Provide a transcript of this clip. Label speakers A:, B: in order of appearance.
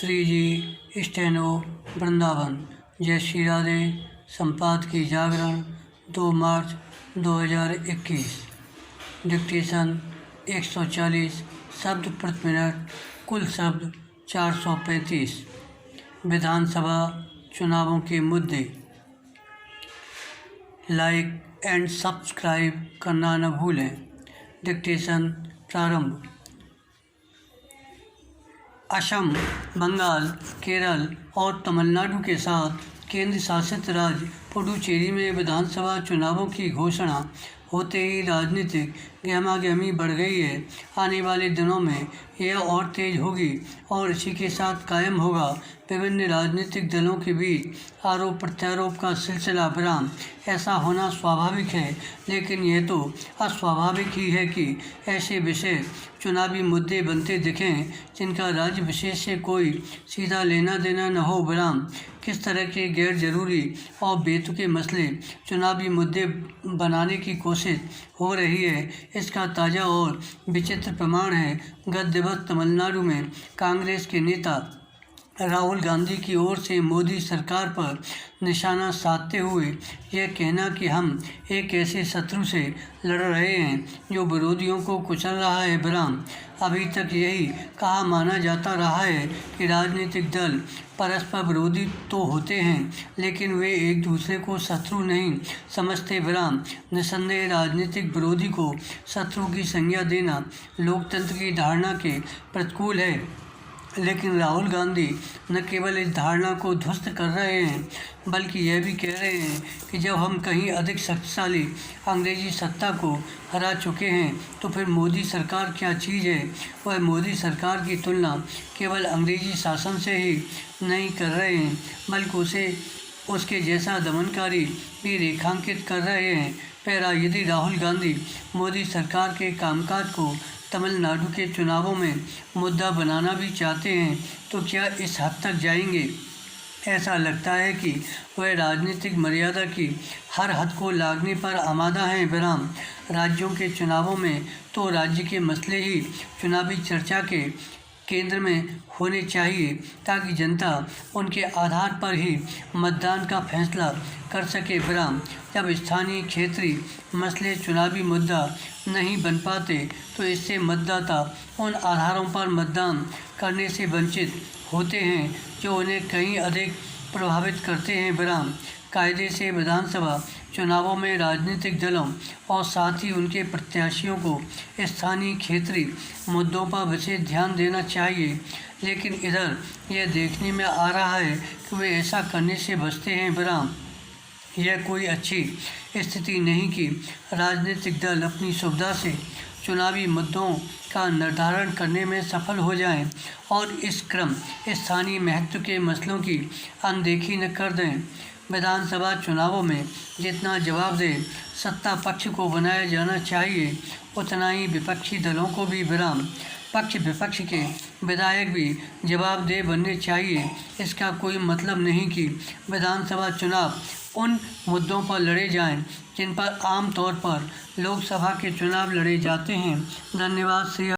A: श्री जी steno Vrindavan. जय श्री राधे। संपादकीय जागरण 2 मार्च 2021। Dictation 140 शब्द प्रति मिनट, कुल शब्द 435। विधानसभा चुनावों के मुद्दे। लाइक एंड सब्सक्राइब करना न भूलें। डिक्टेशन प्रारंभ। असम, बंगाल, केरल और तमिलनाडु के साथ केंद्र शासित राज्य पुडुचेरी में विधानसभा चुनावों की घोषणा होते ही राजनीतिक गहमागहमी बढ़ गई है। आने वाले दिनों में यह और तेज होगी और इसी के साथ कायम होगा विभिन्न राजनीतिक दलों के बीच आरोप प्रत्यारोप का सिलसिला विराम। ऐसा होना स्वाभाविक है, लेकिन यह तो अस्वाभाविक ही है कि ऐसे विषय चुनावी मुद्दे बनते दिखें जिनका राज्य विशेष से कोई सीधा लेना देना न हो। विराम। किस तरह के गैर जरूरी और बेतुके मसले चुनावी मुद्दे बनाने की कोशिश हो रही है, इसका ताज़ा और विचित्र प्रमाण है गत दिवस तमिलनाडु में कांग्रेस के नेता राहुल गांधी की ओर से मोदी सरकार पर निशाना साधते हुए यह कहना कि हम एक ऐसे शत्रु से लड़ रहे हैं जो विरोधियों को कुचल रहा है। विराम। अभी तक यही कहा माना जाता रहा है कि राजनीतिक दल परस्पर विरोधी तो होते हैं, लेकिन वे एक दूसरे को शत्रु नहीं समझते। विराम। निस्संदेह राजनीतिक विरोधी को शत्रु की संज्ञा देना लोकतंत्र की धारणा के प्रतिकूल है, लेकिन राहुल गांधी न केवल इस धारणा को ध्वस्त कर रहे हैं, बल्कि यह भी कह रहे हैं कि जब हम कहीं अधिक शक्तिशाली अंग्रेजी सत्ता को हरा चुके हैं तो फिर मोदी सरकार क्या चीज़ है। वह मोदी सरकार की तुलना केवल अंग्रेजी शासन से ही नहीं कर रहे हैं, बल्कि उसे उसके जैसा दमनकारी भी रेखांकित कर रहे हैं। पैरा। यदि राहुल गांधी मोदी सरकार के कामकाज को तमिलनाडु के चुनावों में मुद्दा बनाना भी चाहते हैं तो क्या इस हद तक जाएंगे? ऐसा लगता है कि वह राजनीतिक मर्यादा की हर हद को लागने पर आमादा हैं। विराम। राज्यों के चुनावों में तो राज्य के मसले ही चुनावी चर्चा के केंद्र में होने चाहिए ताकि जनता उनके आधार पर ही मतदान का फैसला कर सके। विराम। जब स्थानीय क्षेत्रीय मसले चुनावी मुद्दा नहीं बन पाते तो इससे मतदाता उन आधारों पर मतदान करने से वंचित होते हैं जो उन्हें कहीं अधिक प्रभावित करते हैं। विराम। कायदे से विधानसभा चुनावों में राजनीतिक दलों और साथ ही उनके प्रत्याशियों को स्थानीय क्षेत्रीय मुद्दों पर विशेष ध्यान देना चाहिए, लेकिन इधर यह देखने में आ रहा है कि वे ऐसा करने से बचते हैं। विराम। यह कोई अच्छी स्थिति नहीं कि राजनीतिक दल अपनी सुविधा से चुनावी मुद्दों का निर्धारण करने में सफल हो जाएं और इस क्रम स्थानीय महत्व के मसलों की अनदेखी न कर दें। विधानसभा चुनावों में जितना जवाबदेह सत्ता पक्ष को बनाया जाना चाहिए, उतना ही विपक्षी दलों को भी। विराम। पक्ष विपक्ष के विधायक भी जवाबदेह बनने चाहिए। इसका कोई मतलब नहीं कि विधानसभा चुनाव उन मुद्दों पर लड़े जाएं जिन पर आम तौर पर लोकसभा के चुनाव लड़े जाते हैं। धन्यवाद।